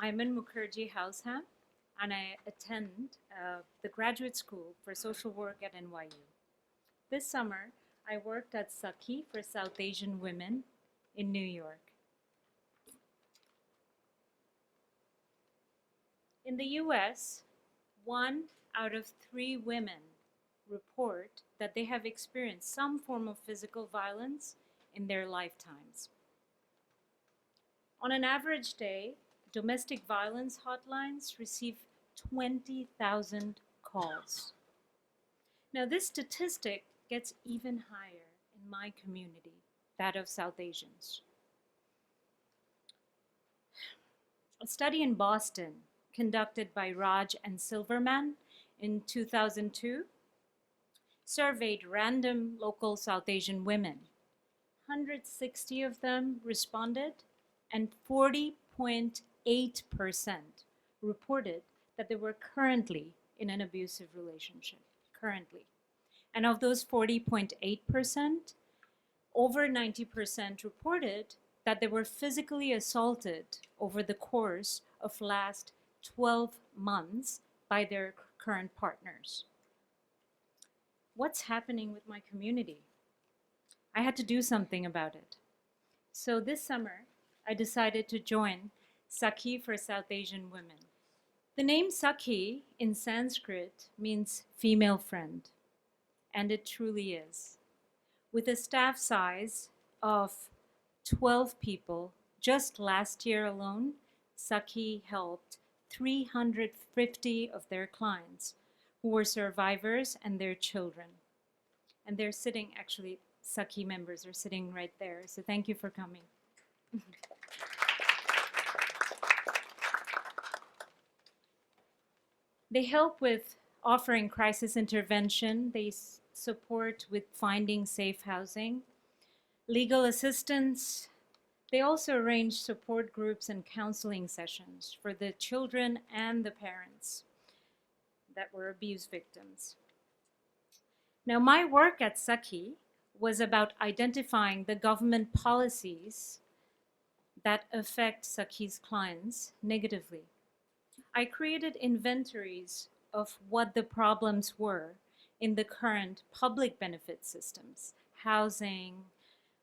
Ayman Mukerji Househam, and I attend the graduate school for social work at NYU. This summer, I worked at Sakhi for South Asian women in New York. In the US, 1 out of 3 women report that they have experienced some form of physical violence in their lifetimes. On an average day, domestic violence hotlines receive 20,000 calls. Now, this statistic gets even higher in my community, that of South Asians. A study in Boston conducted by Raj and Silverman in 2002 surveyed random local South Asian women. 160 of them responded, and 40.8% reported that they were currently in an abusive relationship, currently. And of those 40.8%, over 90% reported that they were physically assaulted over the course of last 12 months by their current partners. What's happening with my community? I had to do something about it. So this summer, I decided to join Sakhi for South Asian women. The name Sakhi in Sanskrit means female friend, and it truly is. With a staff size of 12 people, just last year alone, Sakhi helped 350 of their clients who were survivors and their children. And they're sitting, actually, Sakhi members are sitting right there. So thank you for coming. They help with offering crisis intervention. They support with finding safe housing, legal assistance. They also arrange support groups and counseling sessions for the children and the parents that were abuse victims. Now, my work at Sakhi was about identifying the government policies that affect Sakhi's clients negatively. I created inventories of what the problems were in the current public benefit systems: housing,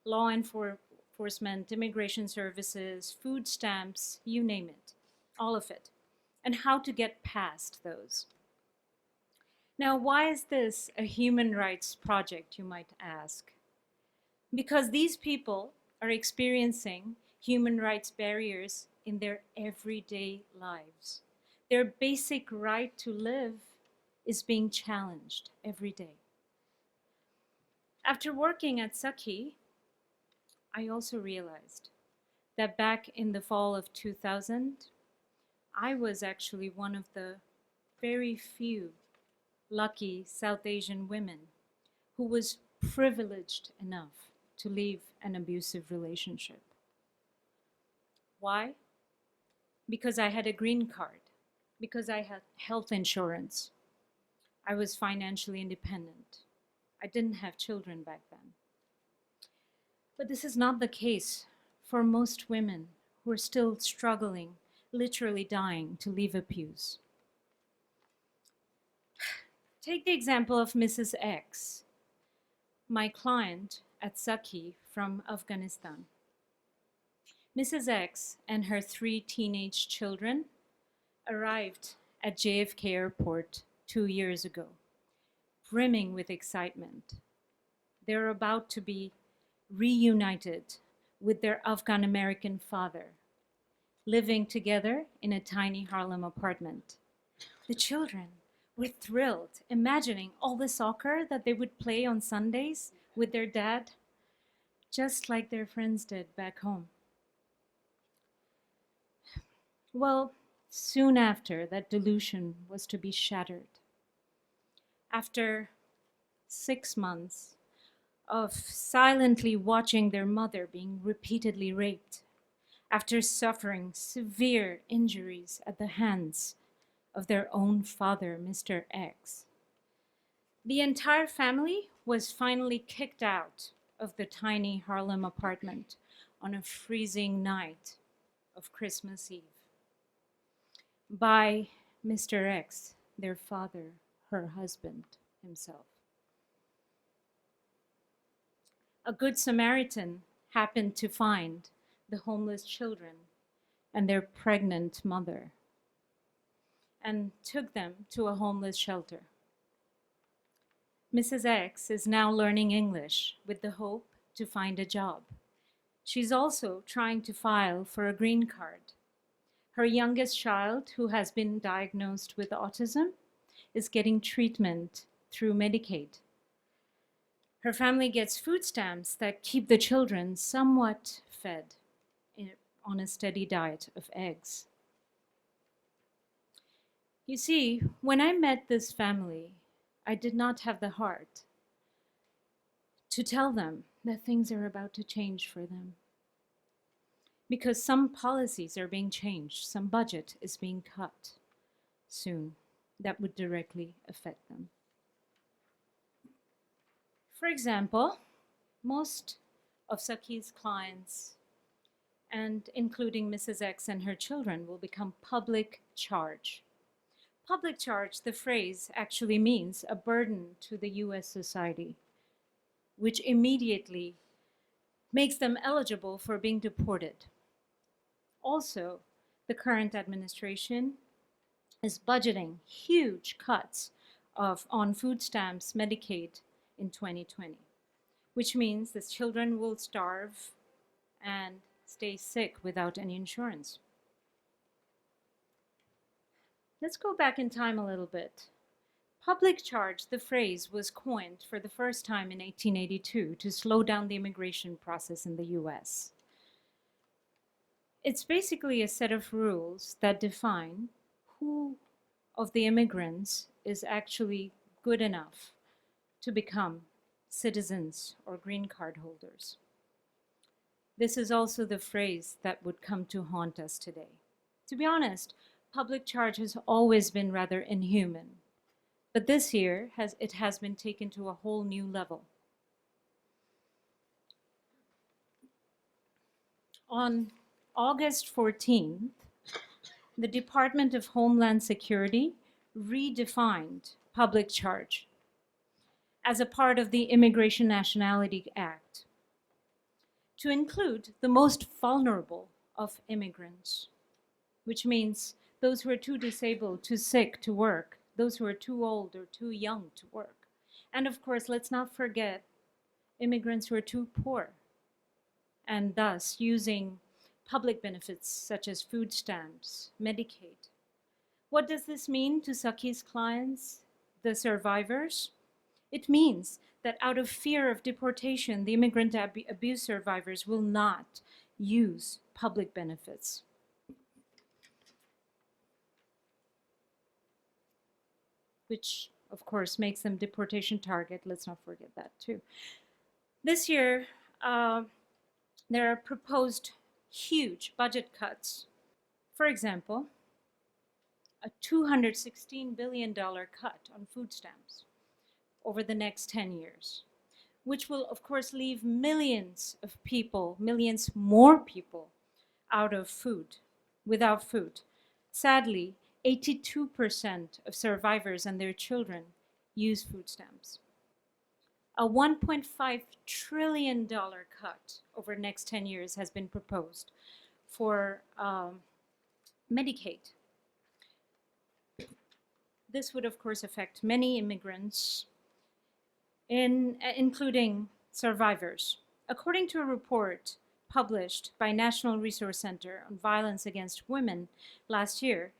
law enforcement, immigration services, food stamps, you name it, all of it, and how to get past those. Now, why is this a human rights project, you might ask? Because these people are experiencing human rights barriers in their everyday lives. Their basic right to live is being challenged every day. After working at Sakhi, I also realized that back in the fall of 2000, I was actually one of the very few lucky South Asian women who was privileged enough to leave an abusive relationship. Why? Because I had a green card, because I had health insurance. I was financially independent. I didn't have children back then. But this is not the case for most women who are still struggling, literally dying to leave abuse. Take the example of Mrs. X, my client at Sakhi from Afghanistan. Mrs. X and her 3 teenage children arrived at JFK Airport 2 years ago, brimming with excitement. They're about to be reunited with their Afghan American father, living together in a tiny Harlem apartment. The children were thrilled, imagining all the soccer that they would play on Sundays with their dad, just like their friends did back home. Well, soon after, that delusion was to be shattered. After 6 months of silently watching their mother being repeatedly raped, after suffering severe injuries at the hands of their own father, Mr. X, the entire family was finally kicked out of the tiny Harlem apartment on a freezing night of Christmas Eve. by Mr. X, their father, her husband himself. A good Samaritan happened to find the homeless children and their pregnant mother and took them to a homeless shelter. Mrs. X is now learning English with the hope to find a job. She's also trying to file for a green card. Her youngest child, who has been diagnosed with autism, is getting treatment through Medicaid. Her family gets food stamps that keep the children somewhat fed on a steady diet of eggs. You see, when I met this family, I did not have the heart to tell them that things are about to change for them. Because some policies are being changed, some budget is being cut soon that would directly affect them. For example, most of Saki's clients, and including Mrs. X and her children, will become public charge. Public charge, the phrase actually means a burden to the US society, which immediately makes them eligible for being deported. Also, the current administration is budgeting huge cuts on food stamps, Medicaid in 2020, which means the children will starve and stay sick without any insurance. Let's go back in time a little bit. Public charge, the phrase, was coined for the first time in 1882 to slow down the immigration process in the US. It's basically a set of rules that define who of the immigrants is actually good enough to become citizens or green card holders. This is also the phrase that would come to haunt us today. To be honest, public charge has always been rather inhuman, but this year it has been taken to a whole new level. On August 14th, the Department of Homeland Security redefined public charge as a part of the Immigration Nationality Act to include the most vulnerable of immigrants, which means those who are too disabled, too sick to work, those who are too old or too young to work. And of course, let's not forget immigrants who are too poor and thus using public benefits such as food stamps, Medicaid. What does this mean to Saki's clients, the survivors? It means that out of fear of deportation, the immigrant abuse survivors will not use public benefits. Which, of course, makes them deportation target. Let's not forget that, too. This year, there are proposed huge budget cuts. For example, a $216 billion cut on food stamps over the next 10 years, which will, of course, leave millions of people, millions more people, out of food, without food. Sadly, 82% of survivors and their children use food stamps. A $1.5 trillion cut over the next 10 years has been proposed for Medicaid. This would, of course, affect many immigrants, including survivors. According to a report published by National Resource Center on Violence Against Women last year,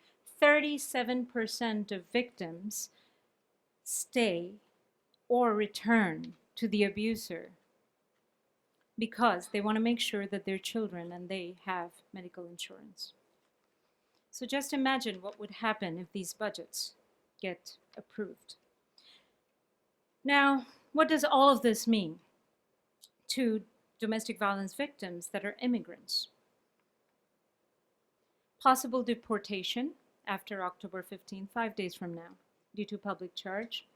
37% of victims stay or return to the abuser because they want to make sure that their children and they have medical insurance. So just imagine what would happen if these budgets get approved. Now, what does all of this mean to domestic violence victims that are immigrants? Possible deportation after October 15, 5 days from now, due to public charge.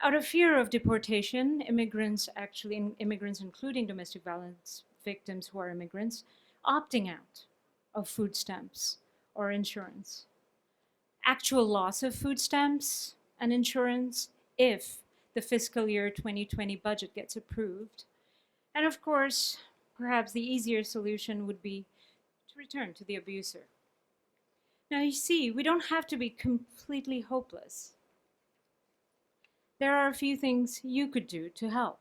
Out of fear of deportation, immigrants, including domestic violence victims who are immigrants, opting out of food stamps or insurance. Actual loss of food stamps and insurance if the fiscal year 2020 budget gets approved. And of course, perhaps the easier solution would be to return to the abuser. Now, you see, we don't have to be completely hopeless. There are a few things you could do to help.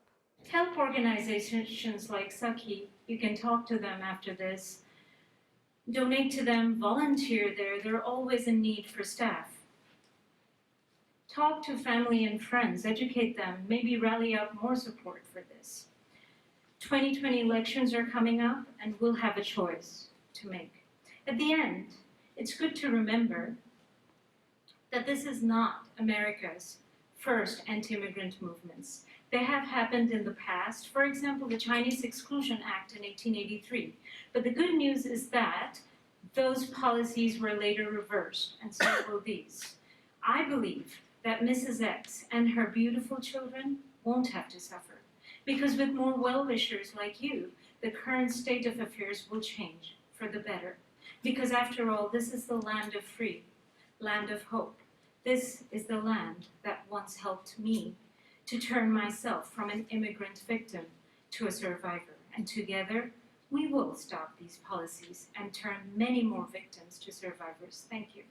Help organizations like Saki. You can talk to them after this. Donate to them, volunteer there. They're always in need for staff. Talk to family and friends, educate them, maybe rally up more support for this. 2020 elections are coming up, and we'll have a choice to make. At the end, it's good to remember that this is not America's first anti-immigrant movements. They have happened in the past, for example, the Chinese Exclusion Act in 1883. But the good news is that those policies were later reversed, and so will these. I believe that Mrs. X and her beautiful children won't have to suffer, because with more well-wishers like you, the current state of affairs will change for the better. Because after all, this is the land of free, land of hope. This is the land that once helped me to turn myself from an immigrant victim to a survivor. And together, we will stop these policies and turn many more victims to survivors. Thank you.